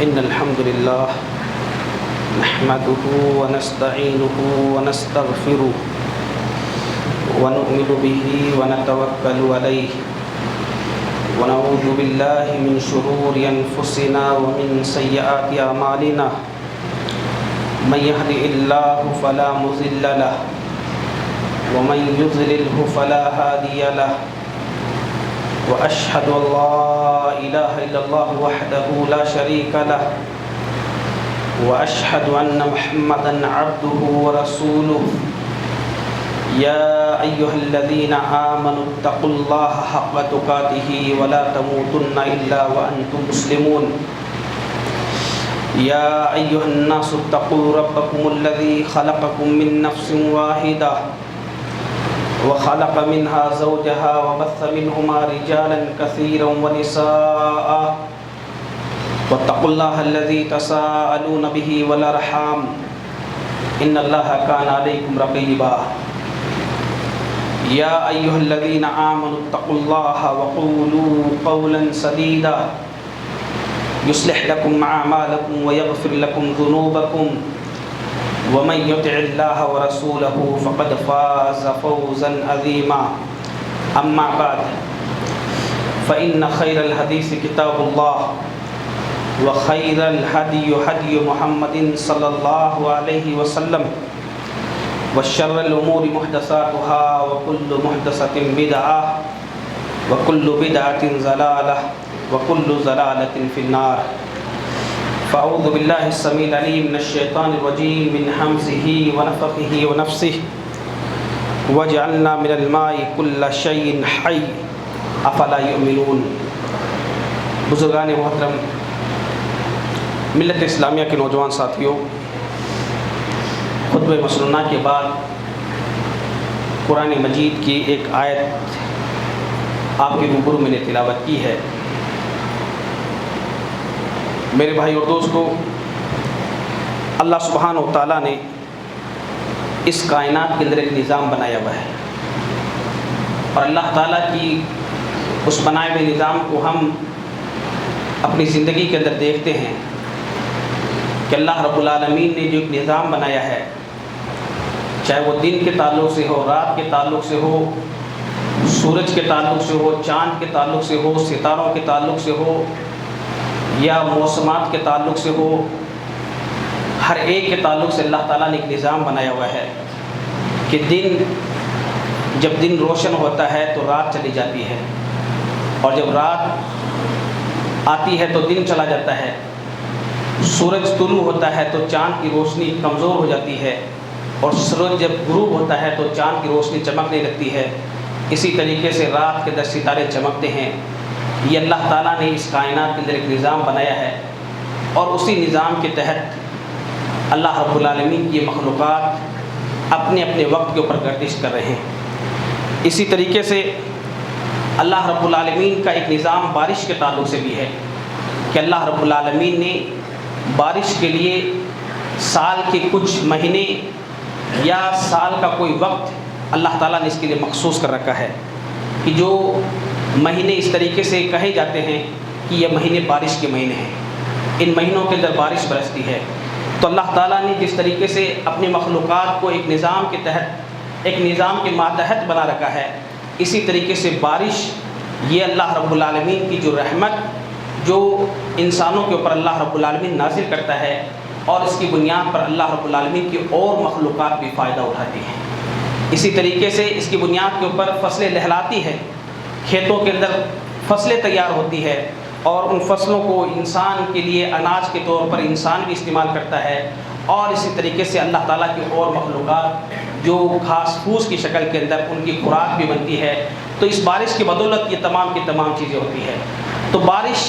إن الحمد لله نحمده ونستعينه ونستغفره ونؤمن به ونتوكل عليه ونعوذ بالله من شرور أنفسنا ومن سيئات أعمالنا من يهده الله فلا مضل له ومن يضلله فلا هادي له وأشهد أن لا إله إلا الله وحده لا شريك له وأشهد أن محمدا عبده ورسوله يا أيها الذين آمنوا اتقوا الله حق تقاته ولا تموتن إلا وأنتم مسلمون يا أيها الناس اتقوا ربكم الذي خلقكم من نفس واحدة وخلق منها زوجها وبث منهما رجالا كثيرا ونساء واتقوا الله الذي تساءلون به والأرحام إن الله كان عليكم رقيبا يا أيها الذين آمنوا اتقوا الله وقولوا قولا سديدا يصلح لكم أعمالكم ويغفر لكم ذنوبكم ومن يطع الله ورسوله فقد فاز فوزا عظيما أما بعد فإن خير الحديث كتاب الله وخير الهدي هدي محمد صلى الله عليه وسلم وشر الأمور محدثاتها وكل محدثة بدعة وكل بدعة ضلالة وكل ضلالة في النار فأعوذ بالله السميع العليم من الشيطان الرجيم من همزه ونفخه ونفسه وجعلنا من الماء كل شيء حي أفلا يؤمنون. بزرگان محترم، ملت اسلامیہ کے نوجوان ساتھیوں، خطبہ مسنونہ کے بعد قرآن مجید کی ایک آیت آپ کے روبرو میں نے تلاوت کی ہے. میرے بھائی اور دوستو، اللہ سبحانہ و تعالیٰ نے اس کائنات کے اندر ایک نظام بنایا ہوا ہے، اور اللہ تعالیٰ کی اس بنائے ہوئے نظام کو ہم اپنی زندگی کے اندر دیکھتے ہیں کہ اللہ رب العالمین نے جو ایک نظام بنایا ہے، چاہے وہ دن کے تعلق سے ہو، رات کے تعلق سے ہو، سورج کے تعلق سے ہو، چاند کے تعلق سے ہو، ستاروں کے تعلق سے ہو، یا موسمات کے تعلق سے ہو، ہر ایک کے تعلق سے اللہ تعالیٰ نے ایک نظام بنایا ہوا ہے کہ جب دن روشن ہوتا ہے تو رات چلی جاتی ہے، اور جب رات آتی ہے تو دن چلا جاتا ہے. سورج طلوع ہوتا ہے تو چاند کی روشنی کمزور ہو جاتی ہے، اور سورج جب غروب ہوتا ہے تو چاند کی روشنی چمکنے لگتی ہے. اسی طریقے سے رات کے اندر ستارے چمکتے ہیں. یہ اللہ تعالیٰ نے اس کائنات کے اندر ایک نظام بنایا ہے، اور اسی نظام کے تحت اللہ رب العالمین کی مخلوقات اپنے اپنے وقت کے اوپر گردش کر رہے ہیں. اسی طریقے سے اللہ رب العالمین کا ایک نظام بارش کے تعلق سے بھی ہے کہ اللہ رب العالمین نے بارش کے لیے سال کے کچھ مہینے یا سال کا کوئی وقت اللہ تعالیٰ نے اس کے لیے مخصوص کر رکھا ہے کہ جو مہینے اس طریقے سے کہے جاتے ہیں کہ یہ مہینے بارش کے مہینے ہیں، ان مہینوں کے اندر بارش برستی ہے. تو اللہ تعالیٰ نے جس طریقے سے اپنی مخلوقات کو ایک نظام کے تحت، ایک نظام کے ماتحت بنا رکھا ہے، اسی طریقے سے بارش یہ اللہ رب العالمین کی جو رحمت جو انسانوں کے اوپر اللہ رب العالمین نازل کرتا ہے، اور اس کی بنیاد پر اللہ رب العالمین کی اور مخلوقات بھی فائدہ اٹھاتی ہیں. اسی طریقے سے اس کی بنیاد کے اوپر فصلیں لہلاتی ہے، کھیتوں کے اندر فصلیں تیار ہوتی ہے، اور ان فصلوں کو انسان کے لیے اناج کے طور پر انسان بھی استعمال کرتا ہے. اور اسی طریقے سے اللہ تعالیٰ کی اور مخلوقات جو گھاس پھوس کی شکل کے اندر ان کی خوراک بھی بنتی ہے. تو اس بارش کی بدولت یہ تمام کی تمام چیزیں ہوتی ہے. تو بارش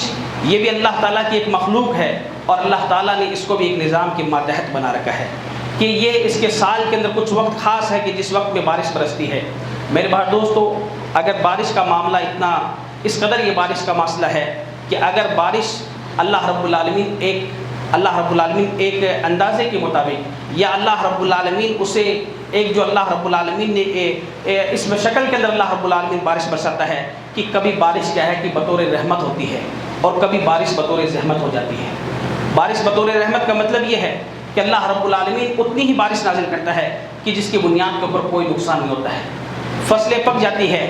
یہ بھی اللہ تعالیٰ کی ایک مخلوق ہے، اور اللہ تعالیٰ نے اس کو بھی ایک نظام کے ماتحت بنا رکھا ہے کہ یہ اس کے سال کے اندر کچھ وقت خاص ہے کہ جس وقت میں بارش برستی ہے. میرے بھائی دوستو، اگر بارش کا معاملہ اتنا اس قدر یہ بارش کا مسئلہ ہے کہ اگر بارش اللہ رب العالمین ایک اندازے کے مطابق، یا اللہ رب العالمین اسے ایک جو اللہ رب العالمین نے اس میں شکل کے اندر اللہ رب العالمین بارش برساتا ہے کہ کبھی بارش کیا ہے کہ بطور رحمت ہوتی ہے، اور کبھی بارش بطور زحمت ہو جاتی ہے. بارش بطور رحمت کا مطلب یہ ہے کہ اللہ رب العالمین اتنی ہی بارش نازل کرتا ہے کہ جس کی بنیاد کے اوپر کوئی نقصان نہیں ہوتا ہے. فصلیں پک جاتی ہے،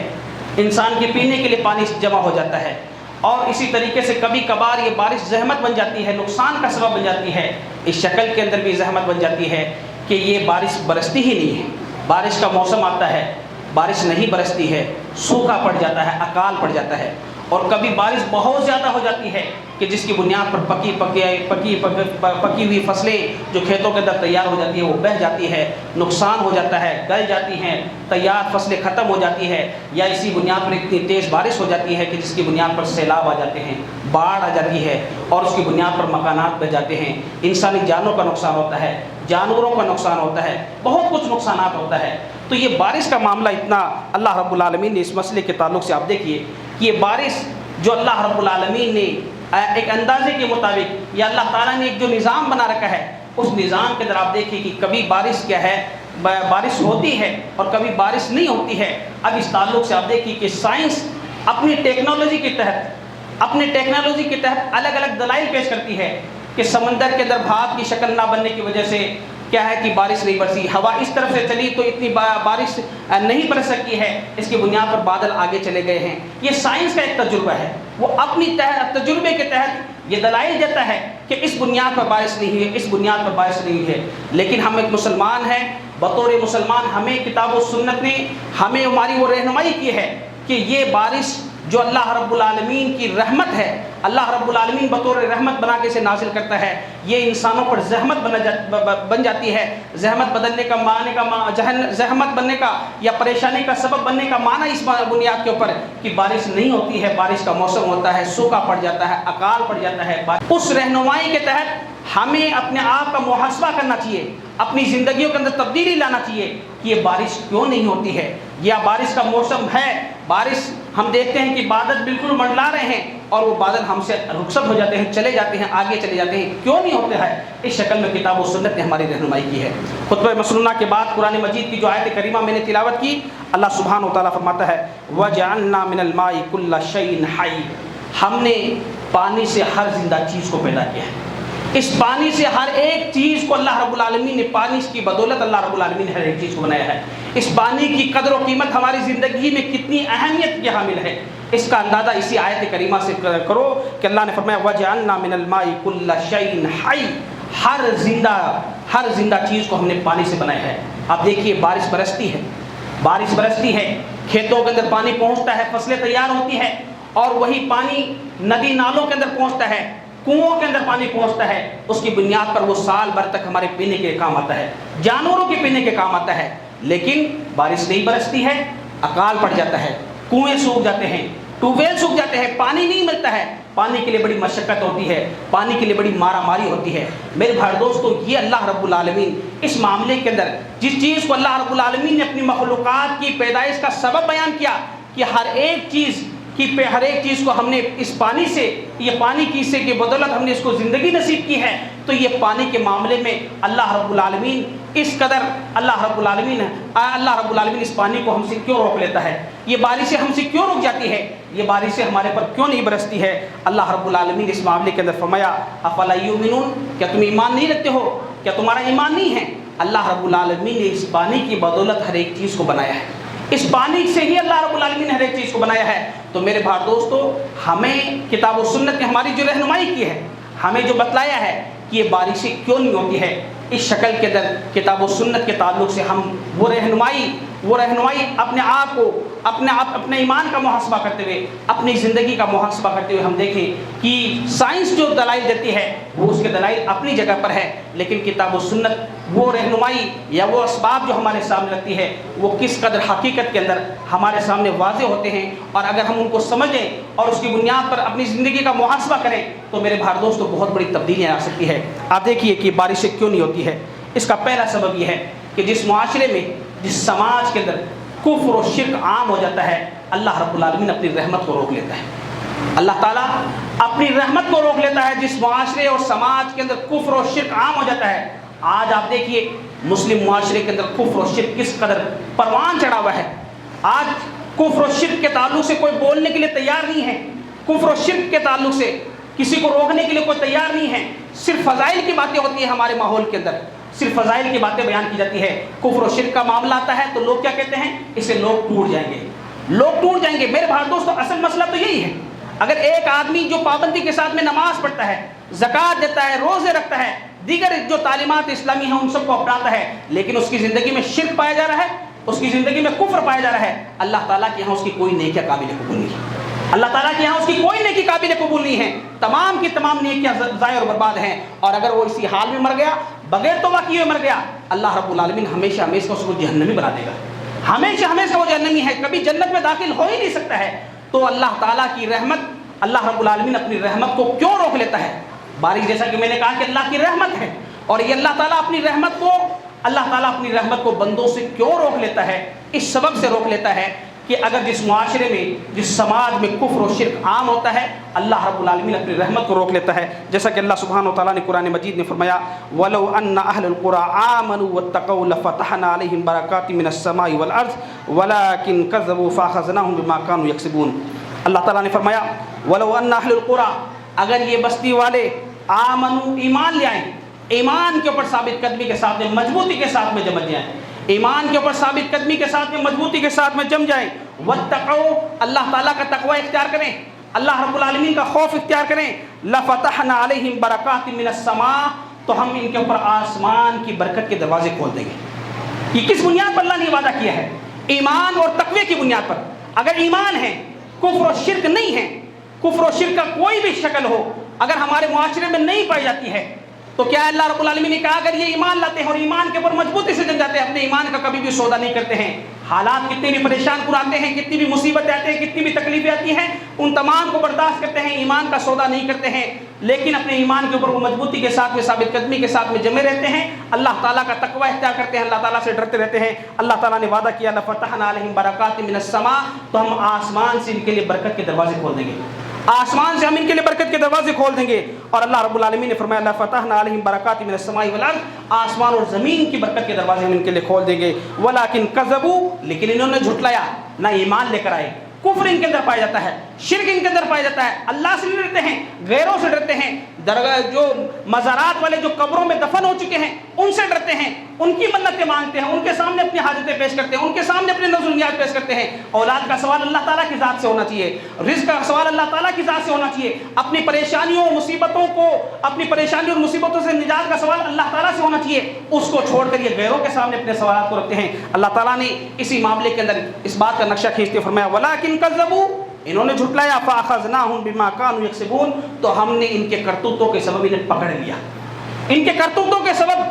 انسان کے پینے کے لیے پانی جمع ہو جاتا ہے، اور اسی طریقے سے کبھی کبھار یہ بارش زحمت بن جاتی ہے، نقصان کا سبب بن جاتی ہے. اس شکل کے اندر بھی زحمت بن جاتی ہے کہ یہ بارش برستی ہی نہیں ہے. بارش کا موسم آتا ہے، بارش نہیں برستی ہے، سوکھا پڑ جاتا ہے، اکال پڑ جاتا ہے. اور کبھی بارش بہت زیادہ ہو جاتی ہے کہ جس کی بنیاد پر پکی ہوئی فصلیں جو کھیتوں کے اندر تیار ہو جاتی ہے وہ بہہ جاتی ہے، نقصان ہو جاتا ہے، گل جاتی ہیں، تیار فصلیں ختم ہو جاتی ہے. یا اسی بنیاد پر اتنی تیز بارش ہو جاتی ہے کہ جس کی بنیاد پر سیلاب آ جاتے ہیں، باڑھ آ جاتی ہے، اور اس کی بنیاد پر مکانات بہ جاتے ہیں. انسانی جانوں کا نقصان ہوتا ہے، جانوروں کا نقصان ہوتا ہے، بہت کچھ نقصانات ہوتا ہے. تو یہ بارش کا معاملہ اتنا اللہ رب العالمین نے اس مسئلے کے تعلق سے آپ دیکھیے کہ یہ بارش جو اللہ رب العالمین نے ایک اندازے کے مطابق یا اللہ تعالیٰ نے ایک جو نظام بنا رکھا ہے، اس نظام کے اندر آپ دیکھیے کہ کبھی بارش کیا ہے، بارش ہوتی ہے اور کبھی بارش نہیں ہوتی ہے. اب اس تعلق سے آپ دیکھیے کہ سائنس اپنی ٹیکنالوجی کے تحت الگ الگ دلائل پیش کرتی ہے کہ سمندر کے اندر بھاپ کی شکل نہ بننے کی وجہ سے کیا ہے کہ بارش نہیں برسی، ہوا اس طرف سے چلی تو اتنی بارش نہیں برس سکتی ہے، اس کی بنیاد پر بادل آگے چلے گئے ہیں. یہ سائنس کا ایک تجربہ ہے، وہ اپنی تجربے کے تحت یہ دلائل دیتا ہے کہ اس بنیاد پر بارش نہیں ہوئی، اس بنیاد پر بارش نہیں ہوئی ہے. لیکن ہم ایک مسلمان ہیں، بطور مسلمان ہمیں کتاب و سنت نے ہمیں ہماری وہ رہنمائی کی ہے کہ یہ بارش جو اللہ رب العالمین کی رحمت ہے، اللہ رب العالمین بطور رحمت بنا کے اسے نازل کرتا ہے. یہ انسانوں پر زحمت بن جاتی ہے. زحمت بننے کا یا پریشانی کا سبب بننے کا معنی اس بنیاد کے اوپر کہ بارش نہیں ہوتی ہے، بارش کا موسم ہوتا ہے، سوکھا پڑ جاتا ہے، اکال پڑ جاتا ہے. اس رہنمائی کے تحت ہمیں اپنے آپ کا محاسبہ کرنا چاہیے، اپنی زندگیوں کے اندر تبدیلی لانا چاہیے کہ یہ بارش کیوں نہیں ہوتی ہے. یا بارش کا موسم ہے، بارش ہم دیکھتے ہیں کہ بادل بالکل منڈلا رہے ہیں اور وہ بادل ہم سے رخصت ہو جاتے ہیں، چلے جاتے ہیں، آگے چلے جاتے ہیں، کیوں نہیں ہوتے ہیں؟ اس شکل میں کتاب و سنت نے ہماری رہنمائی کی ہے. خطبہ مسنونہ کے بعد قرآن مجید کی جو آیت کریمہ میں نے تلاوت کی، اللہ سبحانہ و تعالیٰ فرماتا ہے وَجَعَلْنَا مِنَ الْمَاءِ كُلَّ شَيْءٍ حَيٍّ، ہم نے پانی سے ہر زندہ چیز کو پیدا کیا ہے. اس پانی سے ہر ایک چیز کو اللہ رب العالمین نے، پانی کی بدولت اللہ رب العالمین نے ہر ایک چیز کو بنایا ہے. اس پانی کی قدر و قیمت ہماری زندگی میں کتنی اہمیت کے حامل ہے، اس کا اندازہ اسی آیت کریمہ سے کرو کہ اللہ نے فرمایا وَجَعَلْنَا مِنَ الْمَاءِ كُلَّ شَيْءٍ حَيٍّ، ہر زندہ چیز کو ہم نے پانی سے بنایا ہے. آپ دیکھیے بارش برستی ہے، کھیتوں کے اندر پانی پہنچتا ہے، فصلیں تیار ہوتی ہے، اور وہی پانی ندی نالوں کے اندر پہنچتا ہے، کنوؤں کے اندر پانی پہنچتا ہے. اس کی بنیاد پر وہ سال بھر تک ہمارے پینے کے کام آتا ہے، جانوروں کے پینے کے کام آتا ہے. لیکن بارش نہیں برستی ہے، اکال پڑ جاتا ہے، کنویں سوکھ جاتے ہیں، ٹیوب ویل سوکھ جاتے ہیں، پانی نہیں ملتا ہے. پانی کے لیے بڑی مشقت ہوتی ہے، پانی کے لیے بڑی مارا ماری ہوتی ہے. میرے بھائی دوستو، یہ اللہ رب العالمین اس معاملے کے اندر جس چیز کو اللہ رب العالمین نے اپنی مخلوقات کی پیدائش کا سبب بیان کیا کہ ہر ایک چیز کو ہم نے اس پانی سے، یہ پانی کی سے کی بدولت ہم نے اس کو زندگی نصیب کی ہے. تو یہ پانی کے معاملے میں اللہ رب العالمین اس قدر اللہ رب العالمین اس پانی کو ہم سے کیوں روک لیتا ہے؟ یہ بارشیں ہم سے کیوں رک جاتی ہے؟ یہ بارشیں ہمارے پر کیوں نہیں برستی ہے؟ اللہ رب العالمین اس معاملے کے اندر فرمایا افلا یؤمنون، کیا تم ایمان نہیں رکھتے ہو؟ کیا تمہارا ایمان نہیں ہے؟ اللہ رب العالمین نے اس پانی کی بدولت ہر ایک چیز کو بنایا ہے. اس پانی سے ہی اللہ رب العالمین نے ہر ایک چیز کو بنایا ہے. تو میرے بھائی دوستو، ہمیں کتاب و سنت نے ہماری جو رہنمائی کی ہے، ہمیں جو بتلایا ہے کہ یہ بارشیں کیوں نہیں ہوتی ہے، اس شکل کے اندر کتاب و سنت کے تعلق سے ہم وہ رہنمائی اپنے آپ کو اپنے ایمان کا محاسبہ کرتے ہوئے، اپنی زندگی کا محاسبہ کرتے ہوئے ہم دیکھیں کہ سائنس جو دلائل دیتی ہے وہ اس کے دلائل اپنی جگہ پر ہے، لیکن کتاب و سنت وہ رہنمائی یا وہ اسباب جو ہمارے سامنے رکھتی ہے وہ کس قدر حقیقت کے اندر ہمارے سامنے واضح ہوتے ہیں. اور اگر ہم ان کو سمجھیں اور اس کی بنیاد پر اپنی زندگی کا محاسبہ کریں تو میرے بھائی دوستوں بہت بڑی تبدیلیاں آ سکتی ہے. آپ دیکھیے کہ بارشیں کیوں نہیں ہوتی ہے. اس کا پہلا سبب یہ ہے کہ جس معاشرے میں، جس سماج کے اندر کفر و شرک عام ہو جاتا ہے، اللہ رب العالمین اپنی رحمت کو روک لیتا ہے. اللہ تعالیٰ اپنی رحمت کو روک لیتا ہے. جس معاشرے اور سماج کے اندر کفر و شرک عام ہو جاتا ہے، آج آپ دیکھیے مسلم معاشرے کے اندر کفر و شرک کس قدر پروان چڑھا ہوا ہے. آج کفر و شرک کے تعلق سے کوئی بولنے کے لیے تیار نہیں ہے. کفر و شرک کے تعلق سے کسی کو روکنے کے لیے کوئی تیار نہیں ہے. صرف فضائل کی باتیں ہوتی ہیں ہمارے ماحول کے اندر, صرف فضائل کی باتیں بیان کی جاتی ہے. کفر و شرک کا معاملہ آتا ہے تو لوگ کیا کہتے ہیں, اسے لوگ ٹوٹ جائیں گے, لوگ ٹوٹ جائیں گے. میرے بھائی دوستو, اصل مسئلہ تو یہی ہے. اگر ایک آدمی جو پابندی کے ساتھ میں نماز پڑھتا ہے, زکوٰۃ دیتا ہے, روزے رکھتا ہے, دیگر جو تعلیمات اسلامی ہیں ان سب کو اپناتا ہے, لیکن اس کی زندگی میں شرک پایا جا رہا ہے, اس کی زندگی میں کفر پایا جا رہا ہے, اللہ تعالیٰ کے یہاں اس کی کوئی نیکیاں قابل قبول نہیں ہے. اللہ تعالیٰ کے یہاں اس کی کوئی نیکی قابل قبول نہیں ہے. تمام کی تمام نیکیاں ضائع اور برباد ہیں. اور اگر وہ اسی حال میں مر گیا, بغیر توبہ کیے مر گیا, اللہ رب العالمین ہمیشہ ہمیشہ اس کو جہنمی بنا دے گا. ہمیشہ ہمیشہ وہ جہنمی ہے, کبھی جنت میں داخل ہو ہی نہیں سکتا ہے. تو اللہ تعالیٰ کی رحمت, اللہ رب العالمین اپنی رحمت کو کیوں روک لیتا ہے؟ بارش جیسا کہ میں نے کہا کہ اللہ کی رحمت ہے, اور یہ اللہ تعالیٰ اپنی رحمت کو بندوں سے کیوں روک لیتا ہے؟ اس سبب سے روک لیتا ہے کہ اگر جس معاشرے میں, جس سماج میں کفر و شرک عام ہوتا ہے, اللہ رب العالمین اپنی رحمت کو روک لیتا ہے. جیسا کہ اللہ سبحانہ و تعالیٰ نے قرآن مجید میں فرمایا, وَلَوْ أَنَّ أَهْلَ الْقُرَىٰ آمَنُوا وَاتَّقَوْا لَفَتَحْنَا عَلَيْهِمْ بَرَكَاتٍ مِّنَ السَّمَاءِ وَالْأَرْضِ وَلَٰكِن كَذَّبُوا فَأَخَذْنَاهُمْ بِمَا كَانُوا يَكْسِبُونَ. اللہ تعالیٰ نے فرمایا, وَلَوْ أَنَّ أَهْلَ الْقُرَىٰ, اگر یہ بستی والے آمنوا, ایمان لے آئیں, ایمان کے اوپر ثابت قدمی کے ساتھ میں, مضبوطی کے ساتھ میں جم جائیں, ایمان کے اوپر ثابت قدمی کے ساتھ میں, مضبوطی کے ساتھ میں جم جائیں, واتقوا, اللہ تعالیٰ کا تقوی اختیار کریں, اللہ رب العالمین کا خوف اختیار کریں, لفتحنا علیہم برکات من السماء, تو ہم ان کے اوپر آسمان کی برکت کے دروازے کھول دیں گے. یہ کس بنیاد پر اللہ نے وعدہ کیا ہے؟ ایمان اور تقوی کی بنیاد پر. اگر ایمان ہے, کفر و شرک نہیں ہے, کفر و شرک کا کوئی بھی شکل ہو اگر ہمارے معاشرے میں نہیں پائی جاتی ہے, تو کیا اللہ رب العالمین نے کہا اگر یہ ایمان لاتے ہیں اور ایمان کے اوپر مضبوطی سے جم جاتے ہیں, اپنے ایمان کا کبھی بھی سودا نہیں کرتے ہیں, حالات کتنے بھی پریشان کن آتے ہیں, کتنی بھی مصیبتیں آتی ہیں, کتنی بھی تکلیفیں آتی ہیں, ان تمام کو برداشت کرتے ہیں, ایمان کا سودا نہیں کرتے ہیں, لیکن اپنے ایمان کے اوپر وہ مضبوطی کے ساتھ میں, ثابت قدمی کے ساتھ میں جمے رہتے ہیں, اللہ تعالیٰ کا تقوی اختیار کرتے ہیں, اللہ تعالیٰ سے ڈرتے رہتے ہیں. اللہ تعالیٰ نے وعدہ کیا, لفتحنا علیہم برکات من السماء, تو ہم آسمان سے ان کے لیے برکت کے دروازے کھول دیں گے, آسمان سے ہم ان کے لیے برکت کے دروازے کھول دیں گے. اور اللہ رب العالمین نے فرمایا, لفتحنا علیہم برکات من السماء والارض, آسمان اور زمین کی برکت کے دروازے ہم ان کے لیے کھول دیں گے. ولکن کذبوا, لیکن انہوں نے جھٹلایا, نہ ایمان لے کر آئے, کفر ان کے اندر پایا جاتا ہے, شرک ان کے اندر پایا جاتا ہے, اللہ سے نہیں ڈرتے ہیں, غیروں سے ڈرتے ہیں, جو مزارات والے جو قبروں میں دفن ہو چکے ہیں ان سے ڈرتے ہیں, ان کی منتیں مانگتے ہیں, ان کے سامنے اپنی حاجتیں پیش کرتے ہیں, ان کے سامنے اپنے نظر و نیاز پیش کرتے ہیں. اولاد کا سوال اللہ تعالیٰ کی ذات سے ہونا چاہیے, رزق کا سوال اللہ تعالیٰ کی ذات سے ہونا چاہیے, اپنی پریشانیوں مصیبتوں کو, اپنی پریشانیوں اور مصیبتوں سے نجات کا سوال اللہ تعالیٰ سے ہونا چاہیے. اس کو چھوڑ کر یہ غیروں کے سامنے اپنے سوالات کو رکھتے ہیں. اللہ تعالیٰ نے اسی معاملے کے اندر اس بات کا نقشہ کھینچتے فرمایا, ولکن کذبوا, انہوں نے جھٹلایا, فاخذناہم بما كانوا یکسبون, تو ہم نے ان کے کرتوتوں کے سبب انہیں پکڑ لیا, ان کے کرتوتوں کے سبب,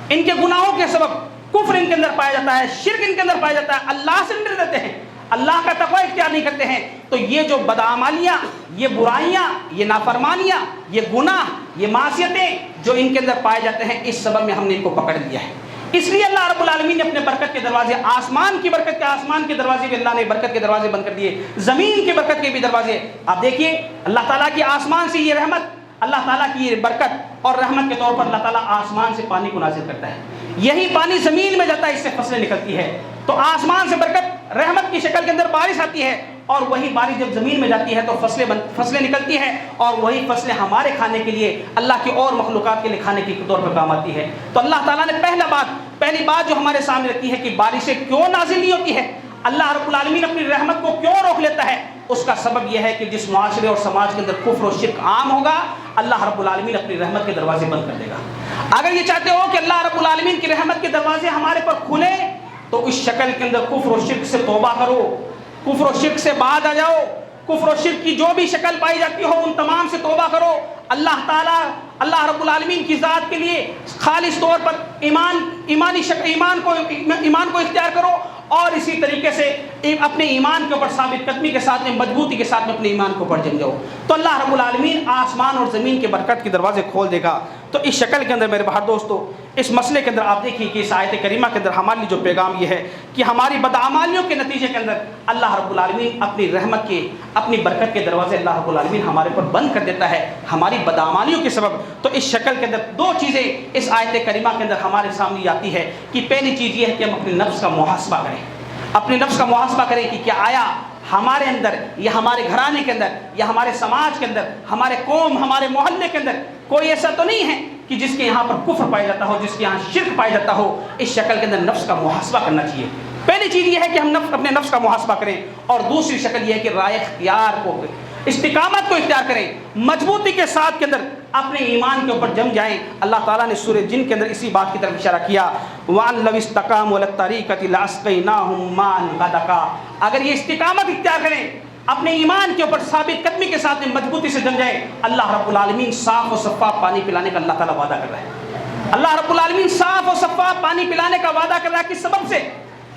ان کے گناہوں کے سبب. کفر ان کے اندر پایا جاتا ہے, شرک ان کے اندر پایا جاتا ہے, اللہ سے ڈر دیتے ہیں, اللہ کا تقوی اختیار نہیں کرتے ہیں. تو یہ جو بدعمالیاں, یہ برائیاں, یہ نافرمانیاں, یہ گناہ, یہ معصیتیں جو ان کے اندر پائے جاتے ہیں, اس سبب میں ہم نے ان کو پکڑ لیا ہے. اس لیے اللہ رب العالمین نے اپنے برکت کے دروازے, آسمان کی برکت کے, آسمان کے دروازے بھی اللہ نے برکت کے دروازے بند کر دیے, زمین کی برکت کے بھی دروازے. آپ دیکھیے, اللہ تعالیٰ کی آسمان سے یہ رحمت, اللہ تعالیٰ کی یہ برکت اور رحمت کے طور پر اللہ تعالیٰ آسمان سے پانی کو نازل کرتا ہے, یہی پانی زمین میں جاتا ہے, اس سے فصلیں نکلتی ہے. تو آسمان سے برکت رحمت کی شکل کے اندر بارش آتی ہے, اور وہی بارش جب زمین میں جاتی ہے تو فصلیں نکلتی ہیں, اور وہی فصلیں ہمارے کھانے کے لیے, اللہ کی اور مخلوقات کے لیے کھانے کے طور پر کام آتی ہے. تو اللہ تعالیٰ نے پہلی بات جو ہمارے سامنے رکھی ہے کہ بارشیں کیوں نازل نہیں ہوتی ہے, اللہ رب العالمین اپنی رحمت کو کیوں روک لیتا ہے, اس کا سبب یہ ہے کہ جس معاشرے اور سماج کے اندر کفر و شرک عام ہوگا, اللہ رب العالمین اپنی رحمت کے دروازے بند کر دے گا. اگر یہ چاہتے ہو کہ اللہ رب العالمین کی رحمت کے دروازے ہمارے پر کھلے, تو اس شکل کے اندر کفر و شرک سے توبہ کرو, کفر و شرک سے باز آ جاؤ, کفر و شرک کی جو بھی شکل پائی جاتی ہو ان تمام سے توبہ کرو. اللہ تعالیٰ, اللہ رب العالمین کی ذات کے لیے خالص طور پر ایمان کو اختیار کرو, اور اسی طریقے سے اپنے ایمان کے اوپر ثابت قدمی کے ساتھ میں, مضبوطی کے ساتھ میں اپنے ایمان کو اوپر جم جاؤ, تو اللہ رب العالمین آسمان اور زمین کے برکت کے دروازے کھول دے گا. تو اس شکل کے اندر میرے بھائی دوستو, اس مسئلے کے اندر آپ دیکھیے کہ اس آیت کریمہ کے اندر ہمارے لیے جو پیغام یہ ہے کہ ہماری بدعمالیوں کے نتیجے کے اندر اللہ رب العالمین اپنی رحمت کے, اپنی برکت کے دروازے اللہ رب العالمین ہمارے پر بند کر دیتا ہے ہماری بدعمالیوں کے سبب. تو اس شکل کے اندر دو چیزیں اس آیت کریمہ کے اندر ہمارے سامنے آتی ہے کہ پہلی چیز یہ ہے کہ ہم اپنے نفس کا محاسبہ کریں, اپنے نفس کا محاسبہ کریں کہ کیا آیا ہمارے اندر یا ہمارے گھرانے کے اندر یا ہمارے سماج کے اندر، ہمارے قوم، ہمارے محلے کے اندر کوئی ایسا تو نہیں ہے کہ جس کے یہاں پر کفر پایا جاتا ہو، جس کے یہاں شرک پایا جاتا ہو. اس شکل کے اندر نفس کا محاسبہ کرنا چاہیے. پہلی چیز یہ ہے کہ ہم اپنے نفس کا محاسبہ کریں، اور دوسری شکل یہ ہے کہ رائے اختیار کو، استقامت کو اختیار کریں، مضبوطی کے ساتھ کے اندر اپنے ایمان کے اوپر جم جائیں. اللہ تعالیٰ نے سورہ جن کے اندر اسی بات کی طرف اشارہ کیا، وَأَن لَوِ اسْتَقَامُوا عَلَى الطَّرِيقَةِ لَأَسْقَيْنَاهُم مَّاءً غَدَقًا. اگر یہ استقامت اختیار کریں، اپنے ایمان کے اوپر ثابت قدمی کے ساتھ میں مضبوطی سے جم جائیں، اللہ رب العالمین صاف و شفاف پانی پلانے کا اللہ تعالیٰ وعدہ کر رہا ہے. اللہ رب العالمین صاف و شفاف پانی پلانے کا وعدہ کر رہا ہے. کس سبب سے؟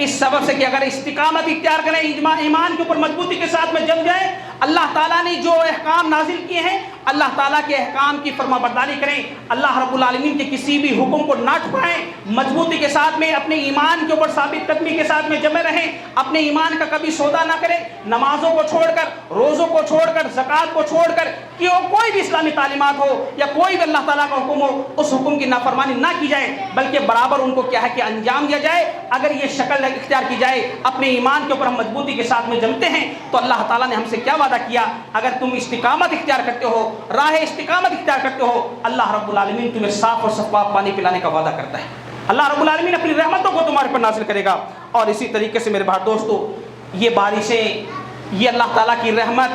اس سبب سے کہ اگر استقامت اختیار کریں، ایمان کے اوپر مضبوطی کے ساتھ میں جم جائیں، اللہ تعالیٰ نے جو احکام نازل کیے ہیں، اللہ تعالیٰ کے احکام کی فرما برداری کریں، اللہ رب العالمین کے کسی بھی حکم کو نہ ٹھکرائیں، مضبوطی کے ساتھ میں اپنے ایمان کے اوپر ثابت قدمی کے ساتھ میں جمے رہیں، اپنے ایمان کا کبھی سودا نہ کریں، نمازوں کو چھوڑ کر، روزوں کو چھوڑ کر، زکوٰۃ کو چھوڑ کر، کہ کوئی بھی اسلامی تعلیمات ہو یا کوئی بھی اللہ تعالیٰ کا حکم ہو، اس حکم کی نافرمانی نہ کی جائے، بلکہ برابر ان کو کیا ہے کہ انجام دیا جائے. اگر یہ شکل اختیار کی جائے، اپنے ایمان کے اوپر ہم مضبوطی کے ساتھ میں جمتے ہیں، تو اللہ تعالیٰ نے ہم سے کیا وعدہ کیا؟ اگر تم استقامت اختیار کرتے ہو، راہ استقامت اختیار کرتے ہو، اللہ رب العالمین تمہیں صاف اور شفاف پانی پلانے کا وعدہ کرتا ہے. اللہ رب العالمین اپنی رحمتوں کو تمہارے پر نازل کرے گا. اور اسی طریقے سے میرے بھائی دوستو، یہ بارشیں، یہ اللہ تعالیٰ کی رحمت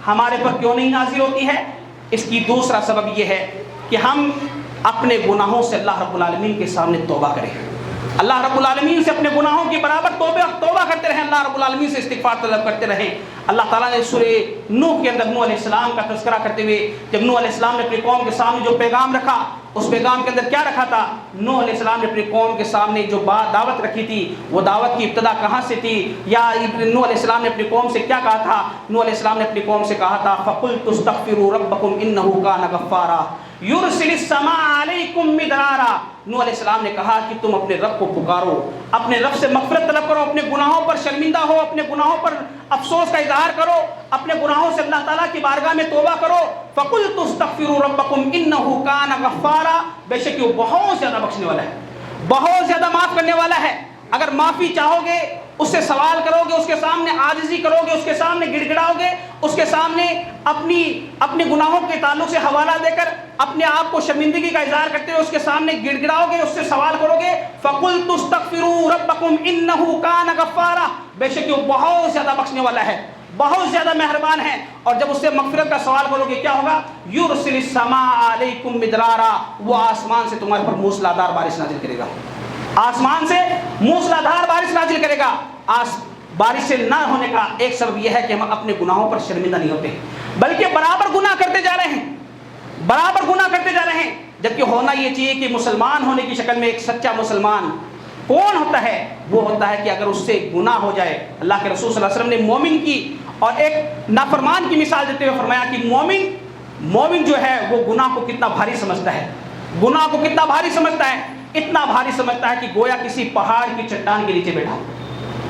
ہمارے پر کیوں نہیں نازل ہوتی ہے؟ اس کی دوسرا سبب یہ ہے کہ ہم اپنے گناہوں سے اللہ رب العالمین کے سامنے توبہ کریں، اللہ رب العالمین سے اپنے گناہوں کی برابر توبہ کرتے رہیں، اللہ رب العالمین سے استغفار طلب کرتے رہیں. اللہ تعالیٰ نے سورہ نوح کے اندر نوح علیہ السلام کا تذکرہ کرتے ہوئے، جب نوح علیہ السلام نے اپنی قوم کے سامنے جو پیغام رکھا، اس پیغام کے اندر کیا رکھا تھا؟ نوح علیہ السلام نے اپنی قوم کے سامنے جو دعوت رکھی تھی، وہ دعوت کی ابتدا کہاں سے تھی؟ یا نوح علیہ السلام نے اپنی قوم سے کیا کہا تھا؟ نوح علیہ السلام نے اپنی قوم سے کہا تھا، فَقُلْتُ اسْتَغْفِرُوا رَبَّكُمْ إِنَّهُ كَانَ غَفَّارًا يُرْسِلِ السَّمَاءَ عَلَيْكُمْ مِدْرَارًا. نوح علیہ السلام نے کہا کہ تم اپنے رب کو پکارو، اپنے رب سے مغفرت طلب کرو، اپنے گناہوں پر شرمندہ ہو، اپنے گناہوں پر افسوس کا اظہار کرو، اپنے گناہوں سے اللہ تعالیٰ کی بارگاہ میں توبہ کرو. فَقُلْتُ اسْتَغْفِرُوا رَبَّكُمْ إِنَّهُ كَانَ غَفَّارًا. بے شک وہ بہت زیادہ بخشنے والا ہے، بہت زیادہ معاف کرنے والا ہے. اگر معافی چاہو گے، اس سے سوال کرو گے، اس کے سامنے عاجزی کرو گے، اس کے سامنے گڑ گڑاؤ گے، اس کے سامنے اپنے گناہوں کے تعلق سے حوالہ دے کر اپنے آپ کو شرمندگی کا اظہار کرتے ہوئے اس کے سامنے گڑ گڑاؤ گے، اس سے سوال کرو گے، فَقُلْتُ اسْتَغْفِرُوا رَبَّكُمْ إِنَّهُ كَانَ غَفَّارًا. بے شک وہ بہت زیادہ بخشنے والا ہے، بہت زیادہ مہربان ہے. اور جب اس سے مغفرت کا سوال کرو گے، کیا ہوگا؟ يُرْسِلِ السَّمَاءَ عَلَيْكُمْ مِدْرَارًا. وہ آسمان سے تمہارے پر موسلادھار بارش نازل کرے گا، آسمان سے موسلادھار بارش نازل کرے گا. بارش سے نہ ہونے کا ایک سبب یہ ہے کہ ہم اپنے گناہوں پر شرمندہ نہیں ہوتے، بلکہ برابر گناہ کرتے جا رہے ہیں، برابر گناہ کرتے جا رہے ہیں. جبکہ ہونا یہ چاہیے کہ مسلمان ہونے کی شکل میں ایک سچا مسلمان کون ہوتا ہے؟ وہ ہوتا ہے کہ اگر اس سے گناہ ہو جائے، اللہ کے رسول صلی اللہ علیہ وسلم نے مومن کی اور ایک نافرمان کی مثال دیتے ہوئے فرمایا کہ مومن جو ہے وہ گناہ کو کتنا بھاری سمجھتا ہے، گناہ کو کتنا بھاری سمجھتا ہے، اتنا بھاری سمجھتا ہے کہ گویا کسی پہاڑ کی چٹان کے نیچے بیٹھا ہوں،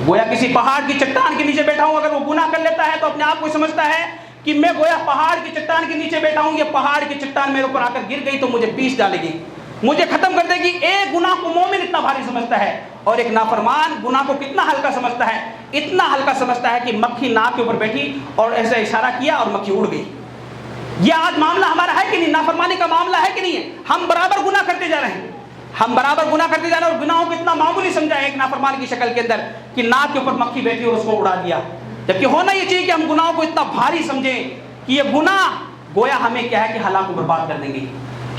گویا کسی پہاڑ کی چٹان کے نیچے بیٹھا ہوں. اگر وہ گناہ کر لیتا ہے تو اپنے آپ کو سمجھتا ہے کہ میں گویا پہاڑ کی چٹان کے نیچے بیٹھا ہوں، یہ پہاڑ کی چٹان میرے اوپر آ کر گر گئی تو مجھے پیس ڈالے گی، مجھے ختم کر دے گی. ایک گناہ کو مومن اتنا بھاری سمجھتا ہے، اور ایک نافرمان گناہ کو کتنا ہلکا سمجھتا ہے، اتنا ہلکا سمجھتا ہے کہ مکھی ناک کے اوپر بیٹھی اور ایسا اشارہ کیا اور مکھی اڑ گئی. یہ آج معاملہ ہمارا ہے کہ نہیں؟ نافرمانی کا معاملہ ہے کہ نہیں ہے؟ ہم برابر گناہ کرتے جا رہے ہیں، ہم برابر گناہ کرتے جا رہے ہیں، اور گناہوں کو اتنا معمولی سمجھا ہے ایک نافرمان کی شکل کے اندر کہ ناک کے اوپر مکھی بیٹھی اور اس کو اڑا دیا. جبکہ ہونا یہ چاہیے کہ ہم گناہوں کو اتنا بھاری سمجھیں کہ یہ گناہ گویا ہمیں کیا ہے کہ ہلاک و برباد کر دیں گے،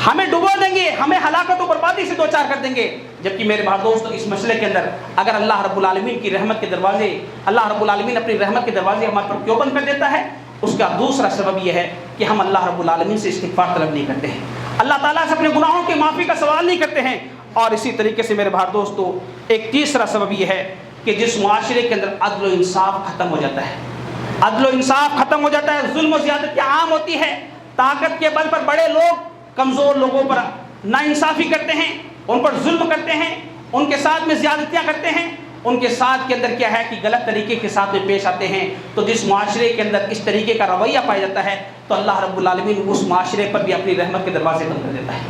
ہمیں ڈبو دیں گے، ہمیں ہلاکت و بربادی سے دوچار کر دیں گے. جبکہ میرے بھائی دوستو، اس مسئلے کے اندر اگر اللہ رب العالمین کی رحمت کے دروازے، اللہ رب العالمین اپنی رحمت کے دروازے ہمارے پر کیوں بند کر دیتا ہے؟ اس کا دوسرا سبب یہ ہے کہ ہم اللہ رب العالمین سے استغفار طلب نہیں کرتے ہیں، اللہ تعالیٰ سے اپنے گناہوں کی معافی کا سوال نہیں کرتے ہیں. اور اسی طریقے سے میرے بھائی دوستو، ایک تیسرا سبب یہ ہے کہ جس معاشرے کے اندر عدل و انصاف ختم ہو جاتا ہے، عدل و انصاف ختم ہو جاتا ہے، ظلم و زیادتی عام ہوتی ہے، طاقت کے بل پر بڑے لوگ کمزور لوگوں پر ناانصافی کرتے ہیں، ان پر ظلم کرتے ہیں، ان کے ساتھ میں زیادتیاں کرتے ہیں، ان کے ساتھ کے اندر کیا ہے کہ غلط طریقے کے ساتھ میں پیش آتے ہیں. تو جس معاشرے کے اندر اس طریقے کا رویہ پایا جاتا ہے تو اللہ رب العالمین اس معاشرے پر بھی اپنی رحمت کے دروازے بند کر دیتا ہے،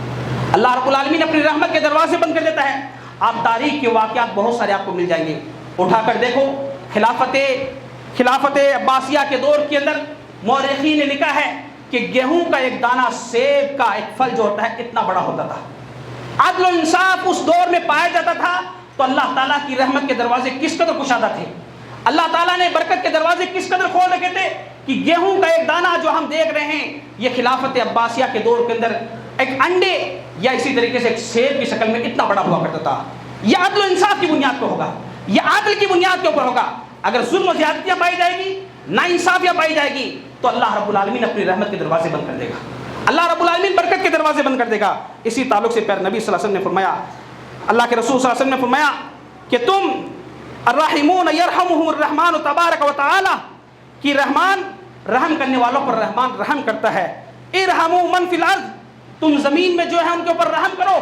اللہ رب العالمین اپنی رحمت کے دروازے بند کر دیتا ہے. آپ تاریخ کے واقعات بہت سارے آپ کو مل جائیں گے، اٹھا کر دیکھو. خلافت عباسیہ کے دور کے اندر مورخین نے لکھا ہے کہ گیہوں کا ایک دانہ سیب کا ایک پھل جو ہوتا ہے اتنا بڑا ہوتا تھا۔ عدل و انصاف اس دور میں پایا جاتا تھا، تو اللہ تعالیٰ کی رحمت کے دروازے کس قدر کشادہ تھے، اللہ تعالیٰ نے برکت کے دروازے کس قدر کھول رکھے تھے کہ گیہوں کا ایک دانہ جو ہم دیکھ رہے ہیں یہ خلافت عباسیہ کے دور کے اندر ایک انڈے یا اسی طریقے سے ایک سیب کی شکل میں اتنا بڑا ہوا کرتا تھا۔ یہ عدل و انصاف کی بنیاد پہ ہوگا، یہ عدل کی بنیاد کے اوپر ہوگا۔ اگر ظلم و زیادتیاں پائی جائے گی، ناانصافیاں پائی جائے گی، تو اللہ رب العالمین اپنی رحمت کے دروازے بند کر دے گا، اللہ رب العالمین برکت کے دروازے بند کر دے گا۔ اسی تعلق سے پیارے نبی صلی اللہ علیہ وسلم نے فرمایا، اللہ کے رسول صلی اللہ علیہ وسلم نے فرمایا کہ تم الرحمون یرحمہم الرحمن تبارک و تعالی، کہ رحمان رحم کرنے والوں پر رحمان رحم کرتا ہے۔ ارحموا من فی الارض، تم زمین میں جو ہے ان کے اوپر رحم کرو،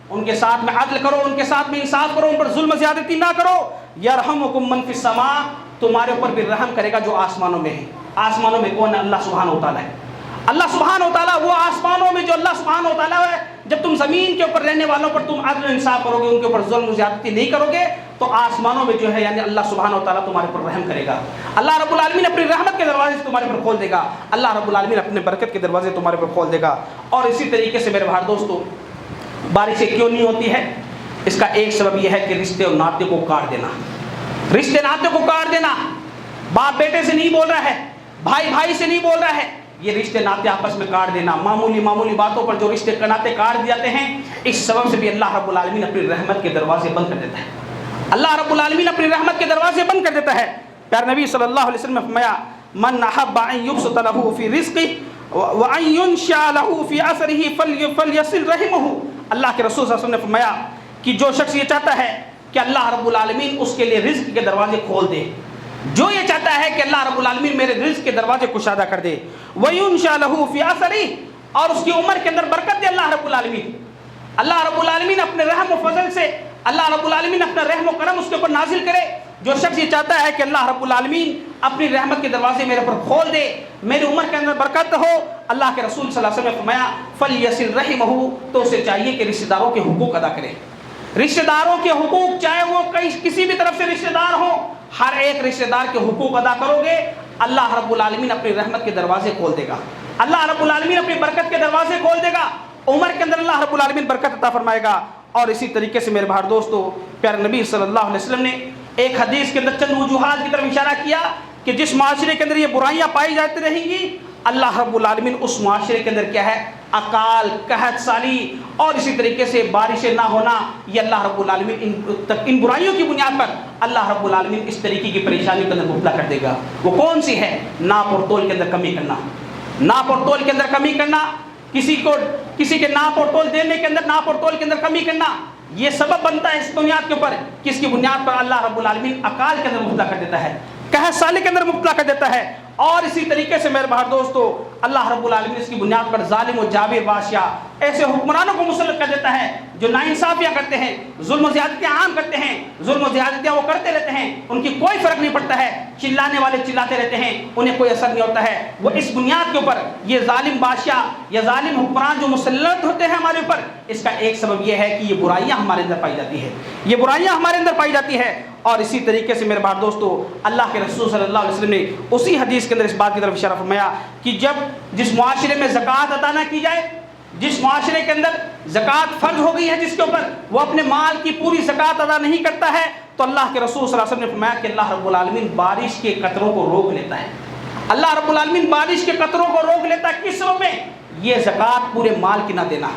ان کے ساتھ میں عدل کرو، ان کے ساتھ میں انصاف کرو، ان پر ظلم و زیادتی نہ کرو۔ یرحمکم من فی السماء، تمہارے اوپر بھی رحم کرے گا جو آسمانوں میں ہے۔ آسمانوں میں کون ہے؟ اللہ سبحانہ و تعالیٰ ہے۔ اللہ سبحانہ و تعالیٰ وہ آسمانوں میں جو اللہ سبحانہ و تعالیٰ ہے، جب تم زمین کے اوپر رہنے والوں پر تم عدل و انصاف کرو گے، ان کے اوپر ظلم و زیادتی نہیں کرو گے، تو آسمانوں میں جو ہے یعنی اللہ سبحانہ و تعالیٰ تمہارے پر رحم کرے گا۔ اللہ رب العالمین اپنی رحمت کے دروازے تمہارے پر کھول دے گا، اللہ رب العالمین اپنے برکت کے دروازے تمہارے پر کھول دے گا۔ اور اسی طریقے سے میرے بھائی دوستو، بارشیں کیوں نہیں ہوتی ہے؟ اس کا ایک سبب یہ ہے کہ رشتے اور ناطے کو کاٹ دینا، رشتے ناطے کو کاٹ دینا۔ باپ بیٹے سے نہیں بول رہا ہے، بھائی بھائی سے نہیں بول رہا ہے، یہ رشتے ناطے آپس میں کاٹ دینا، معمولی باتوں پر جو رشتے ناطے کاٹ دی جاتے ہیں، اس سبب سے بھی اللہ رب العالمین اپنی رحمت کے دروازے بند کر دیتا ہے، اللہ رب العالمین اپنی رحمت کے دروازے بند کر دیتا ہے۔ پیارے نبی صلی اللہ علیہ وسلم نے فرمایا، من احب ان یبسط له فی رزقه وان ينشأ له فی اثره فلیصل رحمه، اللہ کے رسول صلی اللہ علیہ وسلم نے فرمایا کہ جو شخص یہ چاہتا ہے کہ اللہ رب العالمین اس کے لیے رزق کے دروازے کھول دے، جو یہ چاہتا ہے کہ اللہ رب العالمین میرے رزق کے دروازے کشادہ کر دے، وَيُنشَأْ لَهُ فِي أَثَرِهِ، اور اس کی عمر کے اندر برکت دے اللہ رب العالمین، اللہ رب العالمین اپنے رحم و فضل سے، اللہ رب العالمین اپنا رحم و کرم اس کے اوپر نازل کرے۔ جو شخص یہ چاہتا ہے کہ اللہ رب العالمین اپنی رحمت کے دروازے میرے پر کھول دے، میری عمر کے اندر برکت ہو، اللہ کے رسول صلی اللہ علیہ وسلم نے فرمایا فَلْيَصِلْ رَحِمَهُ، تو اسے چاہیے کہ رشتہ داروں کے حقوق ادا کرے۔ رشتہ داروں کے حقوق، چاہے وہ کسی بھی طرف سے رشتہ دار ہوں، ہر ایک رشتہ دار کے حقوق ادا کرو گے، اللہ رب العالمین اپنی رحمت کے دروازے کھول دے گا، اللہ رب العالمین اپنی برکت کے دروازے کھول دے گا، عمر کے اندر اللہ رب العالمین برکت عطا فرمائے گا۔ اور اسی طریقے سے میرے بھائی دوستو، پیارے نبی صلی اللہ علیہ وسلم نے ایک حدیث کے اندر چند وجوہات کی طرف اشارہ کیا کہ جس معاشرے کے اندر یہ برائیاں پائی جاتی رہیں گی، اللہ رب العالمین اس معاشرے کے اندر کیا ہے؟ اکال، قحط سالی اور اسی طریقے سے بارشیں نہ ہونا، یہ اللہ رب العالمین ان برائیوں کی بنیاد پر اللہ رب العالمین اس طریقے کی پریشانی کے اندر مبتلا کر دے گا۔ وہ کون سی ہے؟ ناپ اور تول کے اندر کمی کرنا، ناپ اور تول کے اندر کمی کرنا، کسی کے ناپ اور تول دینے کے اندر ناپ اور تول کے اندر کمی کرنا، یہ سبب بنتا ہے اس بنیاد کے اوپر، کس کی بنیاد پر اللہ رب العالمین اکال کے اندر مبتلا کر دیتا ہے، قحط سالی کے اندر مبتلا کر دیتا ہے۔ اور اسی طریقے سے میرے بھائی دوستو، اللہ رب العالمین اس کی بنیاد پر ظالم و جابر بادشاہ ایسے حکمرانوں کو مسلط کر دیتا ہے جو ناانصافیاں کرتے ہیں، ظلم و زیادتیاں عام کرتے ہیں، ظلم و زیادتیاں وہ کرتے رہتے ہیں، ان کی کوئی فرق نہیں پڑتا ہے، چلانے والے چلاتے رہتے ہیں، انہیں کوئی اثر نہیں ہوتا ہے۔ وہ اس بنیاد کے اوپر یہ ظالم بادشاہ یا ظالم حکمران جو مسلط ہوتے ہیں ہمارے اوپر، اس کا ایک سبب یہ ہے کہ یہ برائیاں ہمارے اندر پائی جاتی ہے، یہ برائیاں ہمارے اندر پائی جاتی ہے۔ اور اسی طریقے سے میرے بھائی دوستو، اللہ کے رسول صلی اللہ علیہ وسلم نے اسی حدیث کے اندر اس بات کی طرف اشارہ فرمایا کہ جس معاشرے میں زکوٰۃ ادا نہ کی جائے، جس معاشرے کے اندر زکوٰۃ فرض ہو گئی ہے جس کے اوپر، وہ اپنے مال کی پوری زکوٰۃ ادا نہیں کرتا ہے، تو اللہ کے رسول صلی اللہ علیہ وسلم نے فرمایا کہ اللہ رب العالمین بارش کے قطروں کو روک لیتا ہے، اللہ رب العالمین بارش کے قطروں کو روک لیتا ہے۔ کس سبب میں؟ یہ زکوٰۃ پورے مال کی نہ دینا،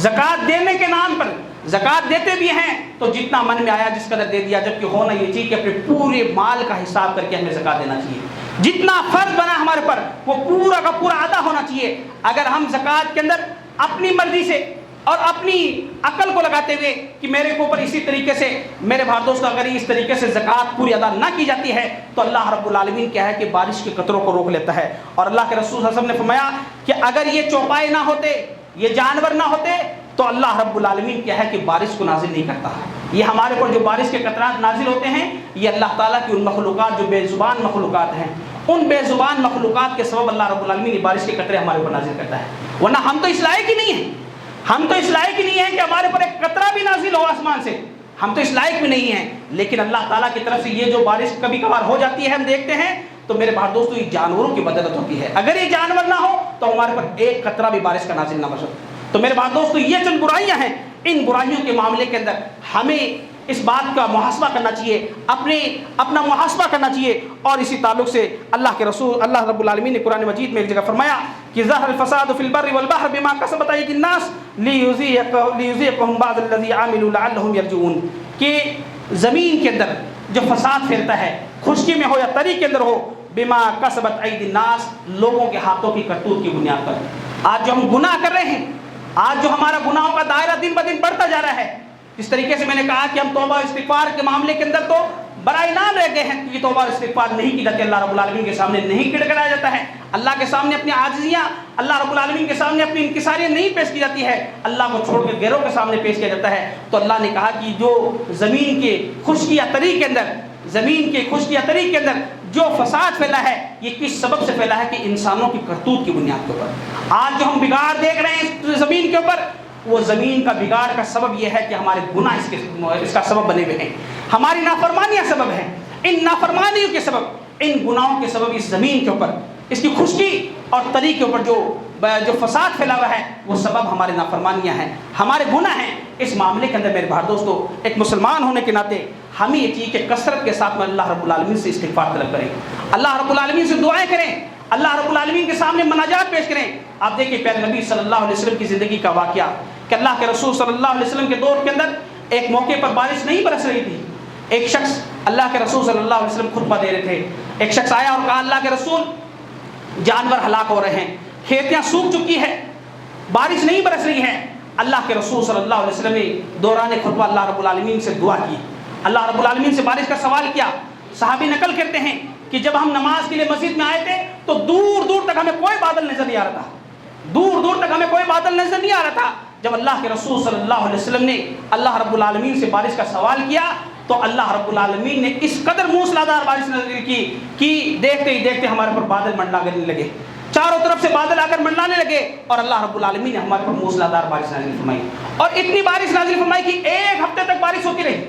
زکوٰۃ دینے کے نام پر زکوٰۃ دیتے بھی ہیں تو جتنا من میں آیا جس قدر دے دیا، جبکہ ہونا یہ چاہیے کہ اپنے پورے مال کا حساب کر کے ہمیں زکوٰۃ دینا چاہیے، جتنا فرض بنا ہمارے پر وہ پورا کا پورا ادا ہونا چاہیے۔ اگر ہم زکوٰۃ کے اندر اپنی مرضی سے اور اپنی عقل کو لگاتے ہوئے کہ میرے کو اوپر اسی طریقے سے میرے بھائی دوستو اگر اس طریقے سے زکوٰۃ پوری ادا نہ کی جاتی ہے تو اللہ رب العالمین کیا ہے کہ بارش کے قطروں کو روک لیتا ہے۔ اور اللہ کے رسول صلی اللہ علیہ وسلم نے فرمایا کہ اگر یہ چوپائے نہ ہوتے، یہ جانور نہ ہوتے، تو اللہ رب العالمین کیا ہے کہ بارش کو نازل نہیں کرتا۔ یہ ہمارے پر جو بارش کے قطرات نازل ہوتے ہیں، یہ اللہ تعالیٰ کی ان مخلوقات جو بے زبان مخلوقات ہیں، ان بے زبان مخلوقات کے سبب اللہ رب العالمین بارش کے قطرے ہمارے اوپر نازل کرتا ہے، ورنہ ہم تو اس لائق ہی نہیں ہیں، ہم تو اس لائق ہی نہیں ہیں کہ ہمارے پر ایک قطرہ بھی نازل ہو آسمان سے، ہم تو اس لائق بھی نہیں ہیں۔ لیکن اللہ تعالیٰ کی طرف سے یہ جو بارش کبھی کبھار ہو جاتی ہے، ہم دیکھتے ہیں تو میرے بھائی دوستو یہ جانوروں کی بدولت ہوتی ہے. اگر یہ جانور نہ ہو تو ہمارے پر ایک قطرہ بھی بارش کا نازل نہ ہو سکتا. تو میرے بھائی دوستو یہ چند برائیاں ہیں، ان برائیوں کے معاملے کے اندر ہمیں اس بات کا محاسبہ کرنا چاہیے، اپنا محاسبہ کرنا چاہیے. اور اسی تعلق سے اللہ کے رسول اللہ رب العالمین نے قرآن مجید میں ایک جگہ فرمایا کہ ظہر الفساد فی البر والبحر بما کسبت ایدی الناس لیذیقہم بعض الذی عملوا لعلہم یرجعون، کہ زمین کے اندر جو فساد پھیلتا ہے، خشکی میں ہو یا تری کے اندر ہو، بما کسبت ایدی الناس، لوگوں کے ہاتھوں کی کرتوت کی بنیاد پر. آج جو ہم گناہ کر رہے ہیں، آج جو ہمارا گناہوں کا دائرہ دن بدن بڑھتا جا رہا ہے، جس طریقے سے میں نے کہا کہ ہم توبہ استغفار کے معاملے کے اندر تو برائے نام رہ گئے ہیں، کیونکہ توبہ استغفار نہیں کی جاتی، اللہ رب العالمین کے سامنے نہیں گڑگڑایا جاتا ہے، اللہ کے سامنے اپنی عاجزیاں، اللہ رب العالمین کے سامنے اپنی انکساریاں نہیں پیش کی جاتی ہے، اللہ کو چھوڑ کے غیروں کے سامنے پیش کیا جاتا ہے. تو اللہ نے کہا کہ جو زمین کے خشکی یا تری کے اندر، زمین کے خشکی یا تری کے اندر جو فساد پھیلا ہے، یہ کس سبب سے پھیلا ہے؟ کہ انسانوں کی کرتوت کی بنیاد کے اوپر. آج جو ہم بگاڑ دیکھ رہے ہیں اس زمین کے اوپر، وہ زمین کا بگاڑ کا سبب یہ ہے کہ ہمارے گناہ اس کا سبب بنے ہوئے ہیں، ہماری نافرمانیاں سبب ہیں. ان نافرمانیوں کے سبب، ان گناہوں کے سبب اس زمین کے اوپر، اس کی خشکی اور تری کے اوپر جو فساد پھیلا ہوا ہے، وہ سبب ہمارے نافرمانیاں ہیں، ہمارے گناہ ہیں. اس معاملے کے اندر میرے بھائی دوستو، ایک مسلمان ہونے کے ناطے ہمیں یہ چاہیے کہ کثرت کے ساتھ میں اللہ رب العالمین سے استغفار طلب کریں، اللہ رب العالمین سے دعائیں کریں، اللہ رب العالمین کے سامنے مناجات پیش کریں. آپ دیکھیں پیارے نبی صلی اللہ علیہ وسلم کی زندگی کا واقعہ کہ اللہ کے رسول صلی اللہ علیہ وسلم کے دور کے اندر ایک موقع پر بارش نہیں برس رہی تھی. ایک شخص اللہ کے رسول صلی اللہ علیہ وسلم خطبہ دے رہے تھے، ایک شخص آیا اور کہا اللہ کے رسول جانور ہلاک ہو رہے ہیں، کھیتیاں سوکھ چکی ہے، بارش نہیں برس رہی ہے. اللہ کے رسول صلی اللہ علیہ وسلم نے دوران خطبہ اللہ رب العالمین سے دعا کی، اللہ رب العالمین سے بارش کا سوال کیا. صحابی نقل کرتے ہیں کہ جب ہم نماز کے لیے مسجد میں آئے تھے تو دور دور تک ہمیں کوئی بادل نظر نہیں آ رہا تھا، دور دور تک ہمیں کوئی بادل نظر نہیں آ رہا تھا. جب اللہ کے رسول صلی اللہ علیہ وسلم نے اللہ رب العالمین سے بارش کا سوال کیا تو اللہ رب العالمین نے اس قدر موسلادھار بارش نازل کی کہ دیکھتے ہی دیکھتے ہمارے پر بادل منڈلانے لگے، چاروں طرف سے بادل آ کر منڈلانے لگے، اور اللہ رب العالمین نے ہمارے پر موسلادھار بارش نازل فرمائی. اور اتنی بارش نازل فرمائی کہ ایک ہفتے تک بارش ہوتی رہی،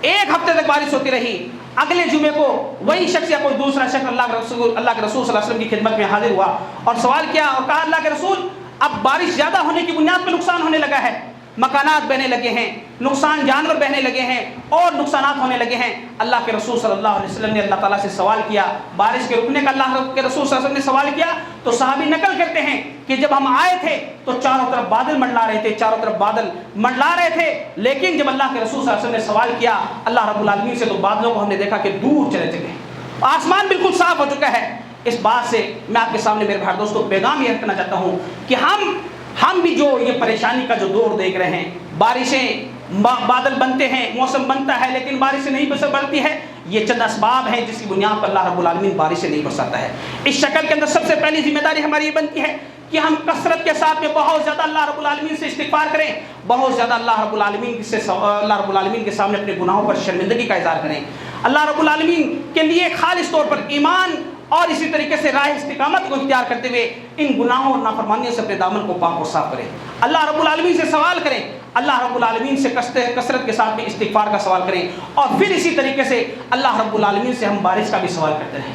ایک ہفتے تک بارش ہوتی رہی. اگلے جمعے کو وہی شخص یا کوئی دوسرا شخص اللہ کے رسول صلی اللہ علیہ وسلم کی خدمت میں حاضر ہوا اور سوال کیا اور کہا اللہ کے رسول اب بارش زیادہ ہونے کی بنیاد پہ نقصان ہونے لگا ہے، مکانات بہنے لگے ہیں، نقصان جانور بہنے لگے ہیں اور نقصانات ہونے لگے ہیں. اللہ کے رسول صلی اللہ علیہ وسلم نے اللہ تعالیٰ سے سوال کیا، بارش کے رکنے کا اللہ کے رسول صلی اللہ علیہ وسلم نے سوال کیا. تو صحابی نقل کرتے ہیں کہ جب ہم آئے تھے تو چاروں طرف بادل منڈلا رہے تھے، چاروں طرف بادل منڈلا رہے تھے، لیکن جب اللہ کے رسول صلی اللہ علیہ وسلم نے سوال کیا اللہ رب العالمین سے تو بادلوں کو ہم نے دیکھا کہ دور چلے چلے، آسمان بالکل صاف ہو چکا ہے. اس بات سے میں آپ کے سامنے میرے بھائی دوستوں پیغام یہ رکھنا چاہتا ہوں کہ ہم بھی جو یہ پریشانی کا جو دور دیکھ رہے ہیں، بارشیں بادل بنتے ہیں، موسم بنتا ہے لیکن بارشیں نہیں برستی ہے، یہ چند اسباب ہیں جس کی بنیاد پر اللہ رب العالمین بارشیں نہیں برساتا ہے. اس شکل کے اندر سب سے پہلی ذمہ داری ہماری یہ بنتی ہے کہ ہم کثرت کے ساتھ میں بہت زیادہ اللہ رب العالمین سے استغفار کریں، بہت زیادہ اللہ رب العالمین کے سامنے اپنے گناہوں پر شرمندگی کا اظہار کریں، اللہ رب العالمین کے لیے خالص طور پر ایمان اور اسی طریقے سے راہ استقامت کو اختیار کرتے ہوئے ان گناہوں اور نافرمانیوں سے اپنے دامن کو پاک اور صاف کریں. اللہ رب العالمین سے سوال کریں، اللہ رب العالمین سے کثرت کے ساتھ میں استغفار کا سوال کریں، اور پھر اسی طریقے سے اللہ رب العالمین سے ہم بارش کا بھی سوال کرتے رہیں.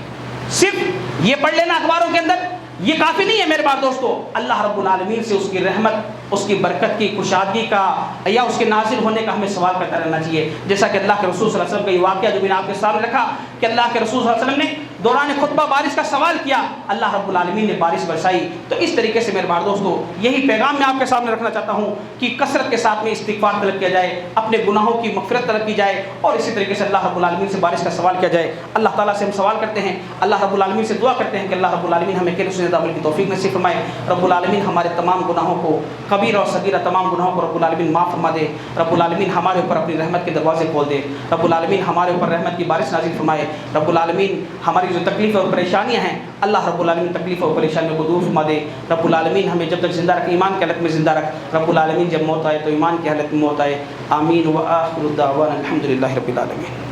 صرف یہ پڑھ لینا اخباروں کے اندر یہ کافی نہیں ہے میرے بھائی دوستو. اللہ رب العالمین سے اس کی رحمت، اس کی برکت کی، کشادگی کا یا اس کے نازل ہونے کا ہمیں سوال کرتا رہنا چاہیے. جیسا کہ اللہ کے رسول صلی اللہ علیہ وسلم کا یہ واقعہ جو میں نے آپ کے سامنے رکھا کہ اللہ کے رسول صلی اللہ علیہ وسلم نے دوران خطبہ بارش کا سوال کیا، اللہ رب العالمین نے بارش برسائی. تو اس طریقے سے میرے بھائی دوستو یہی پیغام میں آپ کے سامنے رکھنا چاہتا ہوں کہ کثرت کے ساتھ میں استغفار طلب کیا جائے، اپنے گناہوں کی مغفرت طلب کی جائے، اور اسی طریقے سے اللہ رب العالمین سے بارش کا سوال کیا جائے. اللہ تعالیٰ سے ہم سوال کرتے ہیں، اللہ رب العالمین سے دعا کرتے ہیں کہ اللہ رب العالمین ہمیں کہنے سننے عمل کی توفیق نصیب فرمائے. رب العالمین ہمارے تمام گناہوں کو، کبیرہ اور صغیرہ تمام گناہوں کو رب العالمین معاف فرما دے. رب العالمین ہمارے اوپر اپنی رحمت کے دروازے کھول دے. رب العالمین ہمارے اوپر رحمت کی بارش نازل فرمائے. رب العالمین ہماری جو تکلیف اور پریشانیاں ہیں اللہ رب العالمین تکلیف اور پریشانیوں کو دور فرما دے. رب العالمین ہمیں جب تک زندہ رکھ، ایمان کی حالت میں زندہ رکھ. رب العالمین جب موت آئے تو ایمان کی حالت میں موت آئے. آمین. وآخر الدعوانا الحمد للہ رب العالمین.